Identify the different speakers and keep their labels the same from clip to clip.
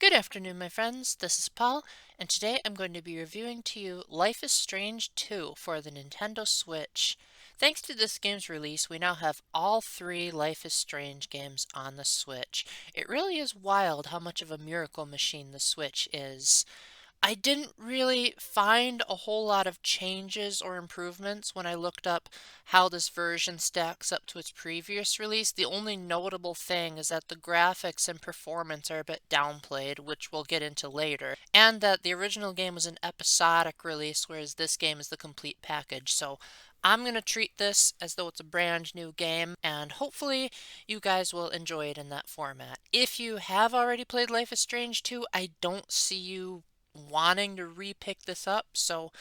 Speaker 1: Good afternoon, my friends. This is Paul, and today I'm going to be reviewing to you Life is Strange 2 for the Nintendo Switch. Thanks to this game's release, we now have all three Life is Strange games on the Switch. It really is wild how much of a miracle machine the Switch is. I didn't really find a whole lot of changes or improvements when I looked up how this version stacks up to its previous release. The only notable thing is that the graphics and performance are a bit downplayed, which we'll get into later, and that the original game was an episodic release, whereas this game is the complete package. So I'm going to treat this as though it's a brand new game, and hopefully you guys will enjoy it in that format. If you have already played Life is Strange 2, I don't see you wanting to re-pick this up. So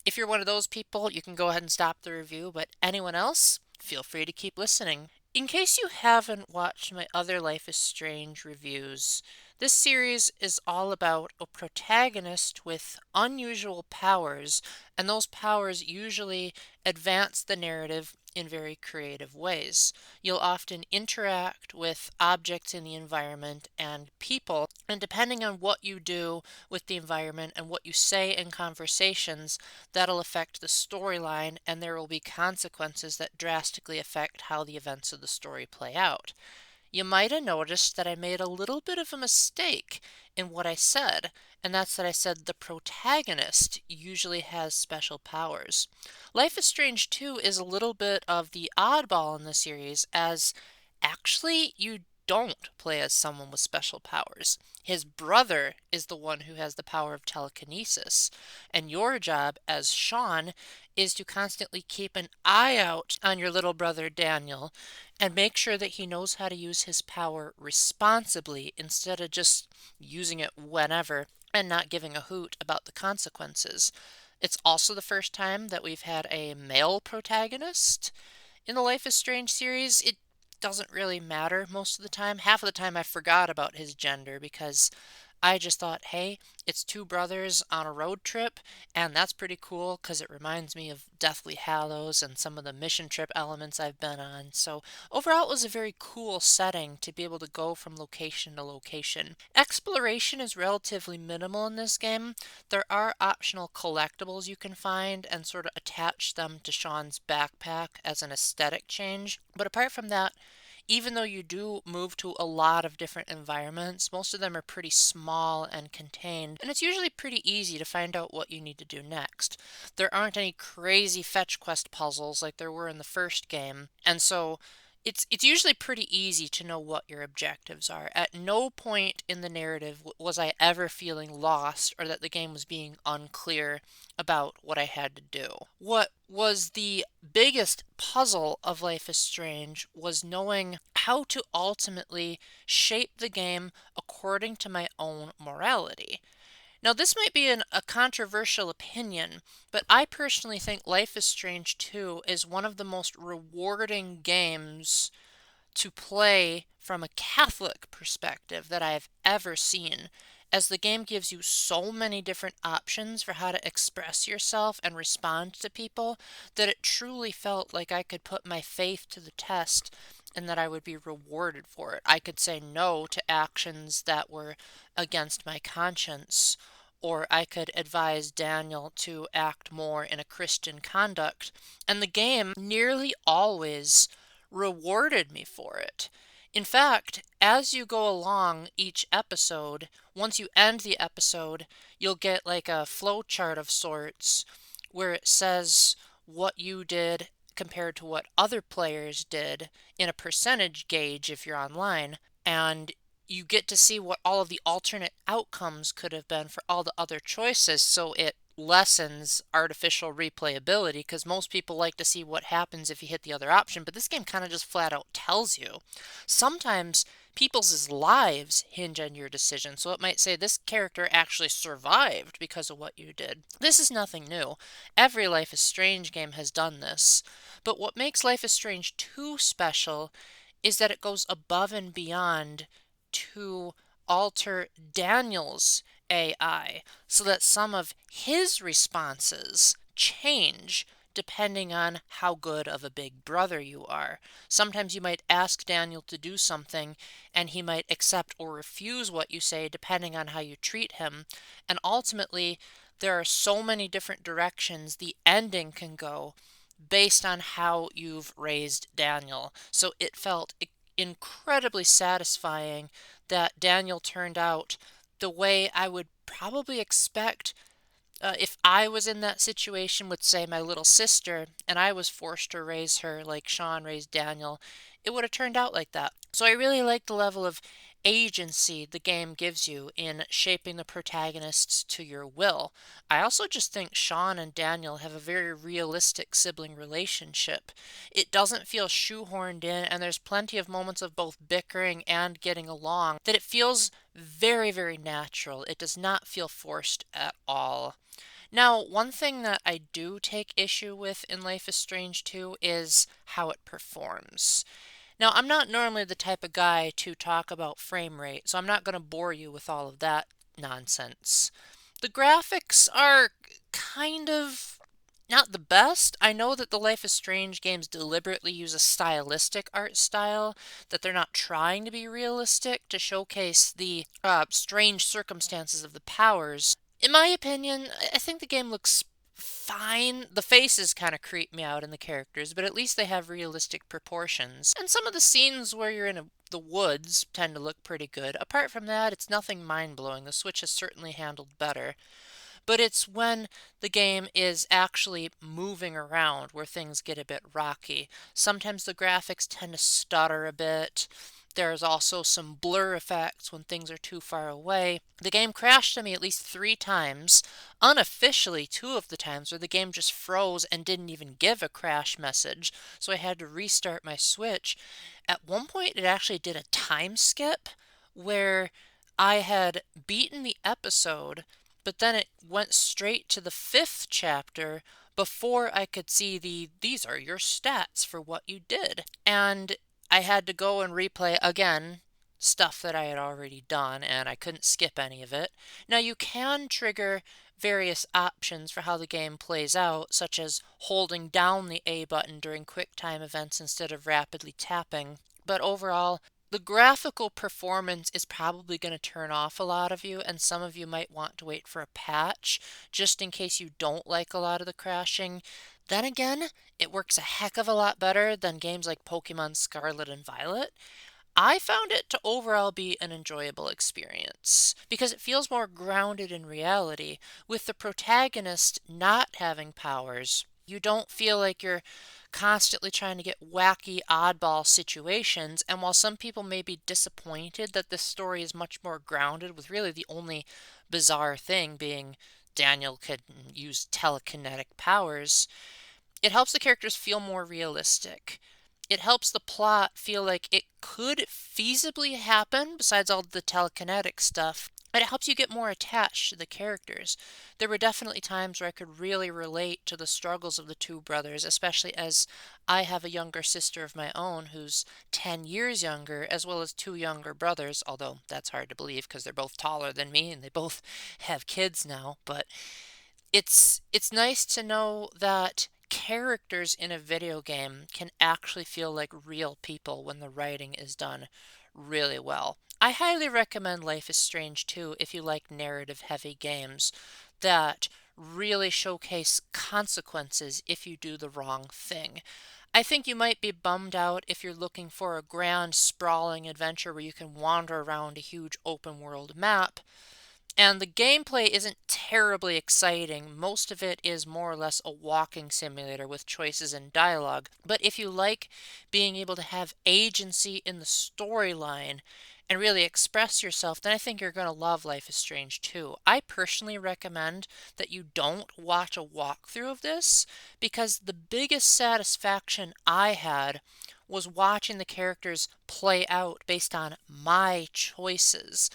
Speaker 1: if you're one of those people, you can go ahead and stop the review, but anyone else, feel free to keep listening. In case you haven't watched my other Life is Strange reviews, this series is all about a protagonist with unusual powers, and those powers usually advance the narrative in very creative ways. You'll often interact with objects in the environment and people, and depending on what you do with the environment and what you say in conversations, that'll affect the storyline, and there will be consequences that drastically affect how the events of the story play out. You might have noticed that I made a little bit of a mistake in what I said, and that's that I said the protagonist usually has special powers. Life is Strange 2 is a little bit of the oddball in the series, as actually you don't play as someone with special powers. His brother is the one who has the power of telekinesis, and your job as Sean is to constantly keep an eye out on your little brother Daniel and make sure that he knows how to use his power responsibly instead of just using it whenever and not giving a hoot about the consequences. It's also the first time that we've had a male protagonist in the Life is Strange series. It doesn't really matter most of the time. Half of the time I forgot about his gender because I just thought, hey, it's two brothers on a road trip, and that's pretty cool because it reminds me of Deathly Hallows and some of the mission trip elements I've been on. So overall, it was a very cool setting to be able to go from location to location. Exploration is relatively minimal in this game. There are optional collectibles you can find and sort of attach them to Sean's backpack as an aesthetic change. But apart from that, even though you do move to a lot of different environments, most of them are pretty small and contained, and it's usually pretty easy to find out what you need to do next. There aren't any crazy fetch quest puzzles like there were in the first game, and so it's usually pretty easy to know what your objectives are. At no point in the narrative was I ever feeling lost or that the game was being unclear about what I had to do. What was the biggest puzzle of Life is Strange was knowing how to ultimately shape the game according to my own morality. Now, this might be a controversial opinion, but I personally think Life is Strange 2 is one of the most rewarding games to play from a Catholic perspective that I have ever seen, as the game gives you so many different options for how to express yourself and respond to people that it truly felt like I could put my faith to the test and that I would be rewarded for it. I could say no to actions that were against my conscience, or I could advise Daniel to act more in a Christian conduct, and the game nearly always rewarded me for it. In fact, as you go along each episode, once you end the episode, you'll get like a flow chart of sorts where it says what you did compared to what other players did in a percentage gauge if you're online, and you get to see what all of the alternate outcomes could have been for all the other choices, so it lessens artificial replayability because most people like to see what happens if you hit the other option, but this game kind of just flat out tells you. Sometimes people's lives hinge on your decision, so it might say this character actually survived because of what you did. This is nothing new. Every Life is Strange game has done this, but what makes Life is Strange 2 special is that it goes above and beyond to alter Daniel's AI so that some of his responses change depending on how good of a big brother you are. Sometimes you might ask Daniel to do something and he might accept or refuse what you say depending on how you treat him. And ultimately, there are so many different directions the ending can go based on how you've raised Daniel. So it felt incredibly satisfying that Daniel turned out the way I would probably expect if I was in that situation with, say, my little sister, and I was forced to raise her like Sean raised Daniel, it would have turned out like that. So I really like the level of agency the game gives you in shaping the protagonists to your will. I also just think Sean and Daniel have a very realistic sibling relationship. It doesn't feel shoehorned in, and there's plenty of moments of both bickering and getting along that it feels very, very natural. It does not feel forced at all. Now, one thing that I do take issue with in Life is Strange 2 is how it performs. Now, I'm not normally the type of guy to talk about frame rate, so I'm not going to bore you with all of that nonsense. The graphics are kind of not the best. I know that the Life is Strange games deliberately use a stylistic art style, that they're not trying to be realistic to showcase the strange circumstances of the powers. In my opinion, I think the game looks fine. The faces kind of creep me out in the characters, but at least they have realistic proportions. And some of the scenes where you're in the woods tend to look pretty good. Apart from that, it's nothing mind-blowing. The Switch has certainly handled better. But it's when the game is actually moving around where things get a bit rocky. Sometimes the graphics tend to stutter a bit. There's also some blur effects when things are too far away. The game crashed on me at least 3 times. Unofficially, 2 of the times where the game just froze and didn't even give a crash message, so I had to restart my Switch. At one point, it actually did a time skip where I had beaten the episode, but then it went straight to the 5th chapter before I could see these are your stats for what you did. And I had to go and replay again stuff that I had already done, and I couldn't skip any of it. Now you can trigger various options for how the game plays out, such as holding down the A button during QuickTime events instead of rapidly tapping. But overall, the graphical performance is probably going to turn off a lot of you, and some of you might want to wait for a patch just in case you don't like a lot of the crashing. Then again, it works a heck of a lot better than games like Pokemon Scarlet and Violet. I found it to overall be an enjoyable experience because it feels more grounded in reality. With the protagonist not having powers, you don't feel like you're constantly trying to get wacky, oddball situations. And while some people may be disappointed that this story is much more grounded, with really the only bizarre thing being Daniel could use telekinetic powers, it helps the characters feel more realistic. It helps the plot feel like it could feasibly happen, besides all the telekinetic stuff. And it helps you get more attached to the characters. There were definitely times where I could really relate to the struggles of the two brothers, especially as I have a younger sister of my own who's 10 years younger, as well as 2 younger brothers, although that's hard to believe because they're both taller than me and they both have kids now. But it's nice to know that characters in a video game can actually feel like real people when the writing is done really well. I highly recommend Life is Strange 2 if you like narrative heavy games that really showcase consequences if you do the wrong thing. I think you might be bummed out if you're looking for a grand, sprawling adventure where you can wander around a huge open world map. And the gameplay isn't terribly exciting. Most of it is more or less a walking simulator with choices and dialogue. But if you like being able to have agency in the storyline and really express yourself, then I think you're going to love Life is Strange 2. I personally recommend that you don't watch a walkthrough of this because the biggest satisfaction I had was watching the characters play out based on my choices.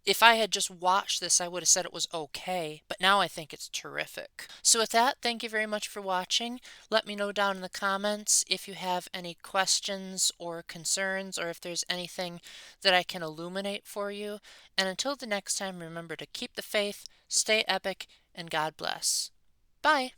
Speaker 1: If I had just watched this, I would have said it was okay, but now I think it's terrific. So with that, thank you very much for watching. Let me know down in the comments if you have any questions or concerns, or if there's anything that I can illuminate for you. And until the next time, remember to keep the faith, stay epic, and God bless. Bye!